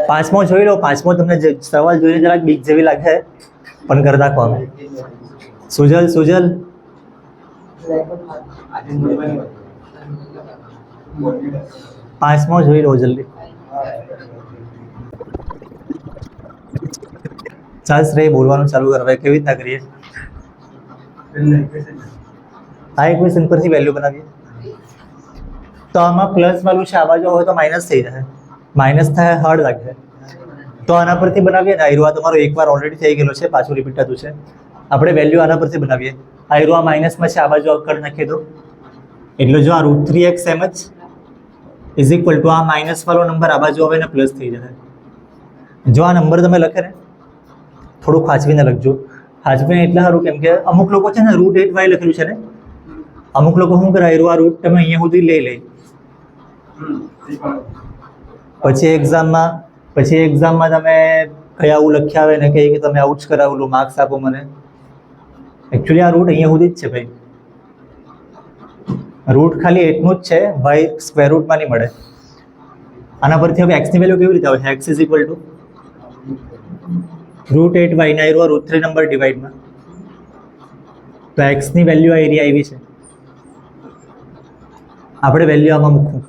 પાંચમો જોઈ લો. પાંચમો તમને સવાલ જોઈને જરાક બીક જેવી લાગે પણ કરતા કોણ? સુજલ સુજલ પાંચમો જોઈ લો જલ્દી. ચાલ શ્રેય બોલવાનું ચાલુ કરવા. કેવી રીતના કરીએ? આ ઇક્વેશન પરથી વેલ્યુ બનાવીએ તો આમાં પ્લસ વાળું છે, આ બાજુ હોય તો માઇનસ થઈ જાય. માઇનસ થાય હાર્ડ લાગે તો આના પરથી બનાવીએ ને. આયરો તમારો એકવાર ઓલરેડી થઈ ગયેલો છે, પાછું રિપીટ થતું છે. આપણે વેલ્યુ આના પરથી બનાવીએ. આયરો આ માઇનસમાં છે, આ બાજુ અકડ નાખી દો એટલે જો આ √3x એમ જ ઇઝ ઇક્વલ ટુ આ માઇનસ વાળો નંબર આ બાજુ આવે ને પ્લસ થઈ જાય. જો આ નંબર તમે લખે ને થોડું ખાંચવીને લખજો. ખાંચવીને એટલા સારું કેમ કે અમુક લોકો છે ને √8y લખેલું છે ને, અમુક લોકો શું કરે આયરો આ રૂટ તમે અહીંયા સુધી લઈ લે પછી એક્ઝામમાં તમે કયા આવું લખ્યા આવે ને કે તમે આવું જ કરાવેલું માર્ક્સ આપો મને. એકચ્યુઅલી આ રૂટ અહીંયા સુધી જ છે ભાઈ. રૂટ ખાલી એટલું જ છે, વાય સ્ક્વેર રૂટમાં નહીં મળે. આના પરથી હવે એક્સની વેલ્યુ કેવી રીતે આવે? X is equal two √8y ના આયરો √3 નંબર ડિવાઈડમાં. તો એક્સની વેલ્યુ આ એરિયા આવી છે. આપણે વેલ્યુ આમાં મૂકવું.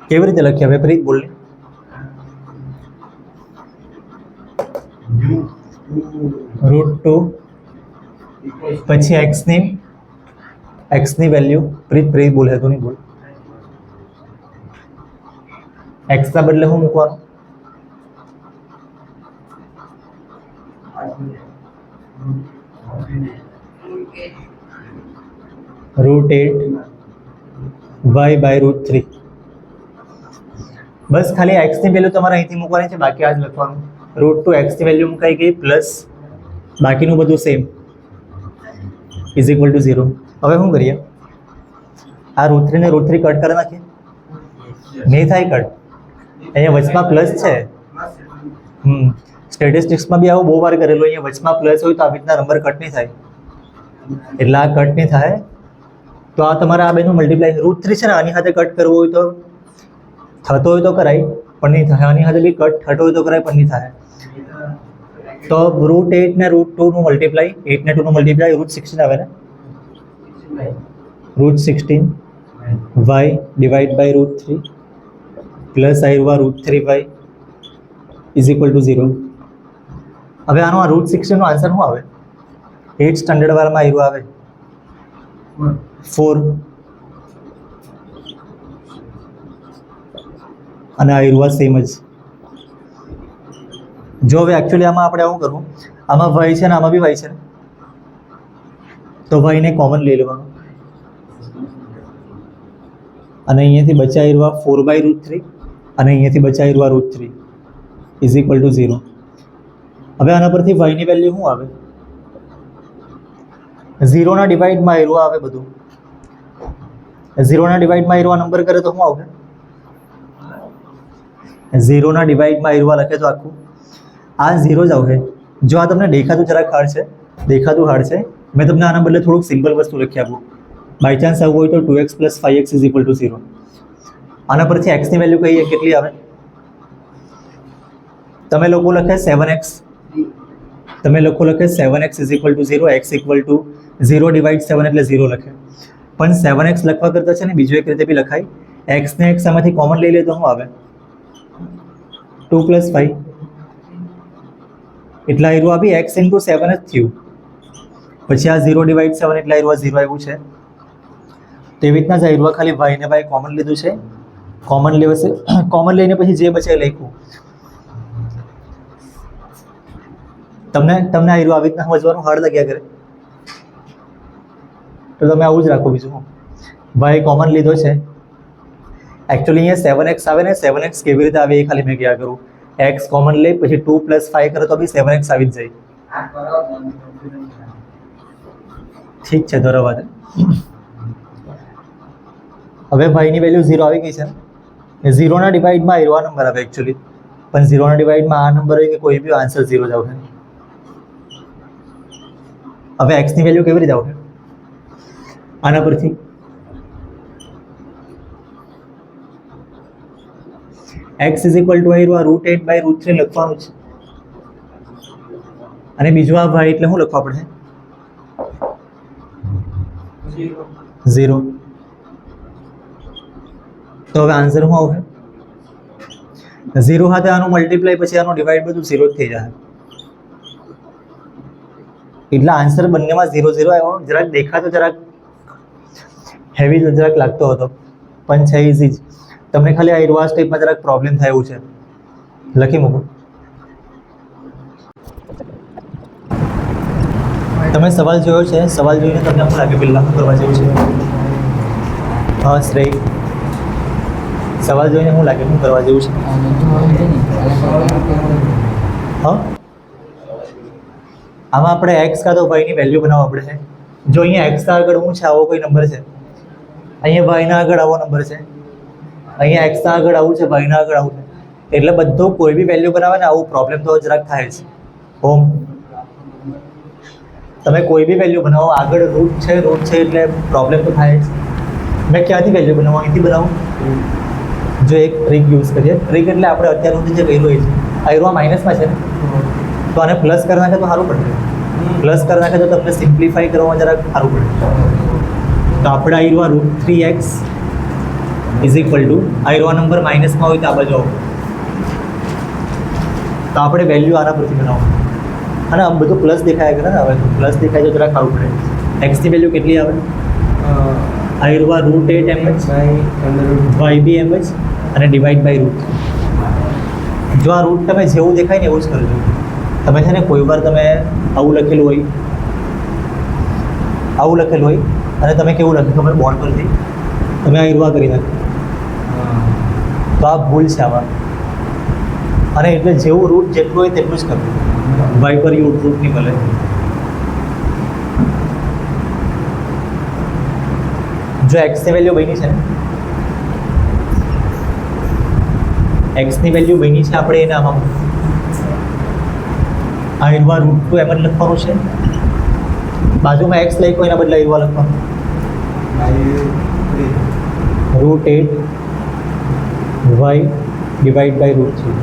કેવી રીતે લખીએ હવે પ્રીત બોલ. √2 પછી એક્સની વેલ્યુ પ્રીત બોલે તો નહીં બોલ. એક્સ ના બદલે શું મૂકવાનું? √8y by √3. બસ ખાલી એક્સની વેલ્યુ તમારે અહીંથી મૂકવાની છે, બાકી આ જ લખવાનું. √2 એક્સની વેલ્યુ મુકાઈ ગઈ પ્લસ બાકીનું બધું સેમ ઇઝ ઇક્વલ ટુ 0. હવે શું કરીએ? આ √3 ને √3 કટ કરી નાખીએ. નહીં થાય કટ, અહીંયા વચમાં પ્લસ છે. સ્ટેટિસ્ટિક્સમાં બી આવું બહુ વાર કરેલું. અહીંયા વચમાં પ્લસ હોય તો આવી રીતના નંબર કટ નહીં થાય. એટલે આ કટ નહીં થાય તો આ તમારા આ બેનું મલ્ટીપ્લાય. √3 છે ને આની સાથે કટ કરવું હોય તો થતો હોય તો કરાય પણ નહીં થાય. આની સાથે બી કટ થતો હોય તો કરાય પણ નહીં થાય. તો √8 ને √2 નું મલ્ટીપ્લાય, 8 ને 2 નું મલ્ટીપ્લાય √16 આવે ને. √16 y ડિવાઈડ બાય √3 પ્લસ આયવા √3y ઇઝ ઇક્વલ ટુ 0. હવે આનો આ √16 નો આન્સર શું આવે? 8th સ્ટાન્ડર્ડ વાળામાં આયરો આવે 4 અને આયરો સેમ જ. જો હવે એકચ્યુઅલી આમાં આપણે આવું કરવું, આમાં y છે ને આમાં બી y છે ને, તો y ને કોમન લઈ લેવાનું અને અહીંયાથી બચાવ્યા 4/√3 અને અહીંયાથી બચાવ્યા √3 ઇઝ ઇક્વલ ટુ 0. હવે આના પરથી y ની વેલ્યુ શું આવે? 0 ના ડિવાઈડમાં આયરો આવે બધું. 0 ના ડિવાઈડમાં આયરો નંબર કરે તો શું આવશે? 0 ના ડિવાઈડમાં આયરો લખે તો આખું આ 0 જ આવશે. જો આ તમને દેખાતું જરાક હાર્ડ છે, મેં તમને આના બદલે થોડુંક સિમ્પલ વસ્તુ લખી આપું. બાય ચાન્સ આવું હોય તો 2x + 5x is equal to 0. આના પરથી એક્સની વેલ્યુ કહીએ કેટલી આવે? તમે લોકો લખે 7x, is equal to 0, x equal to 0 divide 7 એટલે 0 લખે. પણ 7x લખવા કરતાં છે ને બીજું એક રીતે બી લખાય. x ને x આમાંથી કોમન લઈ લે તો શું આવે? 2 + 5 એટલે આયરું આ બી x × 7 જ થયું. પછી આ 0 ડિવાઈડ 7 એટલે આયરું 0 આવ્યું છે. તેવી રીતના જ આયરું ખાલી y ને y કોમન લીધું છે. કોમન લેવશે, કોમન લઈને પછી જે બચે લખ્યું. તમને આયરું આવી રીતના સમજવાનું હાર્ડ લાગ્યા કરે તો તમે આવું જ રાખો. બીજું હું y કોમન લીધો છે. એકચ્યુઅલી અહીંયા 7x આવે ને, 7x કેવી રીતે આવે એ ખાલી મેં કહ્યા કરું. x કોમન લે પછી 2 + 5 કરે તો બી 7x આવી જ જાય. ઠીક છે, ધન્યવાદ. હવે y ની વેલ્યુ 0 આવી ગઈ છે. 0 ના ડિવાઈડમાં આયરો નંબર આવે એકચ્યુઅલી, પણ 0 ના ડિવાઈડમાં આ નંબર હોય કે કોઈ બી આન્સર 0 જ આવશે. હવે x ની વેલ્યુ કેવી રીતે આવશે? આના પરથી x ઇઝ ઇક્વલ ટુ આયરું આ √8/√3 લખવાનું છે અને બીજું આ y એટલે શું લખવા પડે 0. તો હવે આન્સર શું આવશે 0 સાથે આનું મલ્ટીપ્લાય પછી આનું ડિવાઈડ બધું 0 જ થઈ જાય એટલે આન્સર બંનેમાં 0 0 આવ્યો. જરાક દેખાતો જરાક હેવી જરાક લાગતો હતો પણ છે ઇઝી જ. તમને ખાલી આ આ સ્ટેપમાં જરાક પ્રોબ્લેમ થાય એવું છે. લખી મૂકો. તમે સવાલ જોયો છે, સવાલ જોઈને તમને શું લાગે પહેલાં શું કરવા જેવું છે? હા શ્રેય, સવાલ જોઈને શું લાગે શું કરવા જેવું છે? હા, આમાં આપણે એક્સ કાં તો વાયની વેલ્યુ બનાવવા પડે. જો અહીંયા એક્સના આગળ શું છે આવો કોઈ નંબર છે, અહીંયા વાયના આગળ આવો નંબર છે, અહીંયા એક્સના આગળ આવું છે, વાયના આગળ આવું છે, એટલે બધું કોઈ બી વેલ્યુ બનાવે ને આવું પ્રોબ્લેમ તો જરાક થાય છે. હોમ તમે કોઈ બી વેલ્યુ બનાવો આગળ રૂટ છે એટલે પ્રોબ્લેમ તો થાય જ. મેં ક્યાંથી વેલ્યુ બનાવું? અહીંથી બનાવું. જો એક ટ્રીક યુઝ કરીએ. ટ્રીક એટલે આપણે અત્યાર સુધી જે કર્યું એ છે. આયરું માઇનસમાં છે ને, તો આને પ્લસ કરી નાખે તો સારું પડે. પ્લસ કરી નાખે તો તમને સિમ્પ્લિફાઈ કરવામાં જરાક સારું પડે. તો આપણે આયરું √3x ઇઝ ઇક્વલ ટુ આયરું નંબર માઇનસમાં હોય તો આ બાજુ આવો. તો આપણે વેલ્યુ આના પરથી બનાવો અને આમ બધું પ્લસ દેખાયા કરે ને. હવે તો પ્લસ દેખાય તો જરાક સારું પડે. એક્સની વેલ્યુ કેટલી આવે? આયરું √8 એમ જ, વાય બી એમ જ અને ડિવાઈડ બાય √3. જો આ રૂટ તમે જેવું દેખાય ને એવું જ કરજો. તમે છે ને કોઈ વાર તમે આવું લખેલું હોય અને તમે કેવું લખ્યું ખબર? બોર્ડ પરથી તમે આયરું કરી નાખ્યું. તો આ ભૂલ છે આમાં. અને એટલે જેવું રૂટ જેટલું હોય તેટલું જ કરવું. વાય પર રૂટ નહીં મળે. જો એક્સની વેલ્યુ બની છે ને, એક્સની વેલ્યુ બની છે આપણે એને આમાં આયરું √2 એમ જ લખવાનું છે. બાજુમાં એક્સ લખ્યો એના બદલે આયરું લખવાનું √8 વાય ડિવાઈડ બાય √3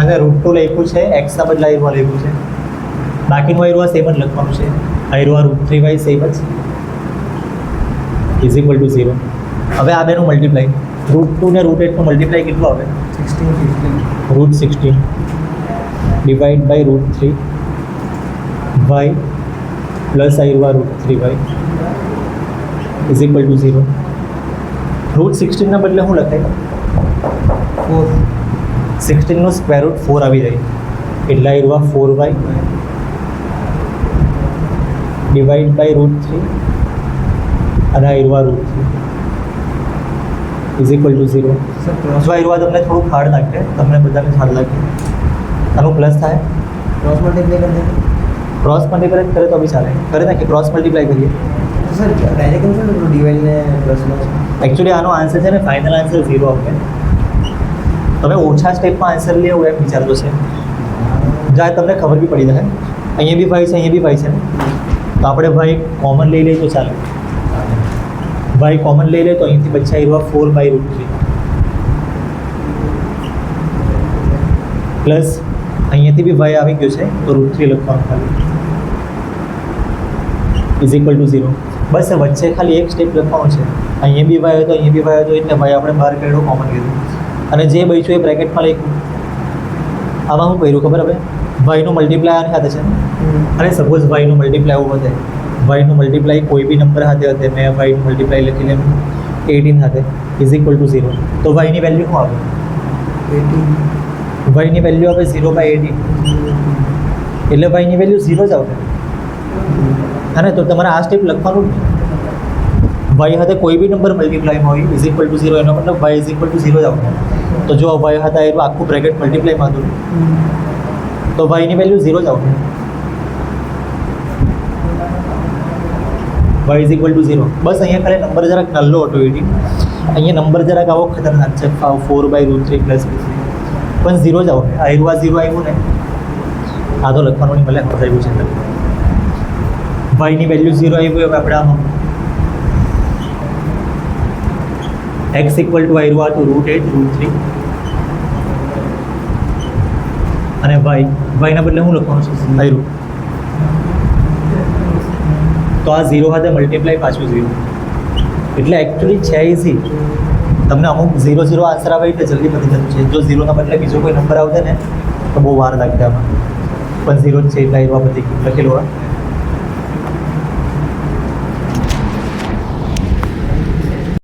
અને √2 લખ્યું છે, એક્સના બદલે આયરું લખ્યું છે. બાકીનું આયરું સેમ જ લખવાનું છે. આયરું √3y સેમ જ ઇઝ ઇક્વલ ટુ 0. હવે આ બેનું મલ્ટીપ્લાય √2 ને √8 નું મલ્ટીપ્લાય કેટલું આવે? 16 ડિવાઈડ બાય √3 y પ્લસ આયરું √3y ઇઝ ઇક્વલ ટુ 0. √16 ના બદલે શું લખાય? 16 નું સ્ક્વેર રૂટ 4 આવી જાય એટલે આયરું 4y ડિવાઈડ બાય √3 અને આયરું √3 ઇઝ ઇક્વલ ટુ 0. જો આયરું તમને થોડુંક હાર્ડ લાગે, તમને બધાને હાર્ડ લાગે, આનું પ્લસ થાય. ક્રોસ મલ્ટીપ્લાય કરી દે. ક્રોસ મલ્ટીપ્લાય કરે તો બી ચાલે. કરે નાખીએ. ક્રોસ મલ્ટીપ્લાય કરીએ. સર ડાયરેક્ટ કેમ છે ડિવાઈડ ને પ્લસમાં? એકચ્યુઅલી આનો આન્સર છે ને ફાઇનલ આન્સર 0 આવશે. તમે ઓછા સ્ટેપમાં આન્સર લે એવું એમ વિચારતો છે. જ્યાં તમને ખબર બી પડી જાય અહીંયા બી ભાઈ છે, અહીંયા બી ભાઈ છે ને, તો આપણે ભાઈ કોમન લઈ લઈએ તો ચાલે. ભાઈ કોમન લઈ લે તો અહીંથી બચ્ચા આયરું 4/√3 પ્લસ અહીંયાથી બી ભાઈ આવી ગયો છે તો √3 લખવાનું ખાલી ઇઝ ઇક્વલ ટુ 0. બસ વચ્ચે ખાલી એક સ્ટેપ લખવાનું છે. અહીંયા બી વાય હતો, અહીંયા બી વાય હતો એટલે ભાઈ આપણે બહાર કાઢ્યો, કોમન લીધું અને જે બચ્યું એ બ્રેકેટમાં લખ્યું. આમાં શું કર્યું ખબર? હવે ભાઈનું મલ્ટીપ્લાય આની સાથે છે અને સપોઝ ભાઈનું મલ્ટીપ્લાય આવું વધે, વાયનું મલ્ટીપ્લાય કોઈ બી નંબર સાથે હશે, મેં વાયનું મલ્ટીપ્લાય લખી લેમ 18 સાથે ઇઝ ઇક્વલ ટુ 0. તો વાયની વેલ્યુ શું આવે? 18. વાયની વેલ્યુ આવે 0/18 એટલે વાયની વેલ્યુ 0 જ આવશે. અને તો તમારે આ સ્ટેપ લખવાનું જ નહીં. વાય સાથે કોઈ બી નંબર મલ્ટીપ્લાયમાં હોય ઇઝ ઇક્વલ ટુ 0 એનો મતલબ વાય ઇઝ ઇક્વલ ટુ 0 જ આવશે. તો જો વાય હતા એનું આખું બ્રેકેટ મલ્ટીપ્લાયમાં હતું તો વાયની વેલ્યુ 0 જ આવશે. y is equal to 0. બસ અહીંયા ખાલી નંબર જરાક નલ્લો હતો 18. અહીંયા નંબર જરાક આવો ખતરનાક છે 4/√3 પ્લસ પણ 0 જ આવશે. આયરું 0 આવ્યું ને, આ તો લખવાનું નહીં મળે, સમજાયું છે. વાયની વેલ્યુ 0 આવ્યું. હવે આપણે આમાં એક્સ ઇક્વલ ટુ આયરું આ તો √8 √3 અને વાયના બદલે હું લખવાનું છે આયરું, તો આ 0 સાથે મલ્ટીપ્લાય પાછું 0, એટલે એકચ્યુઅલી છે ઇઝી. તમને અમુક 0 0 આન્સર આવે એટલે જલ્દી પતી જતું છે. જો 0 ના બદલે બીજો કોઈ નંબર આવશે ને તો બહુ વાર લાગશે આમાં, પણ 0 જ છે એટલે આયરું આ બધી લખેલું હોય.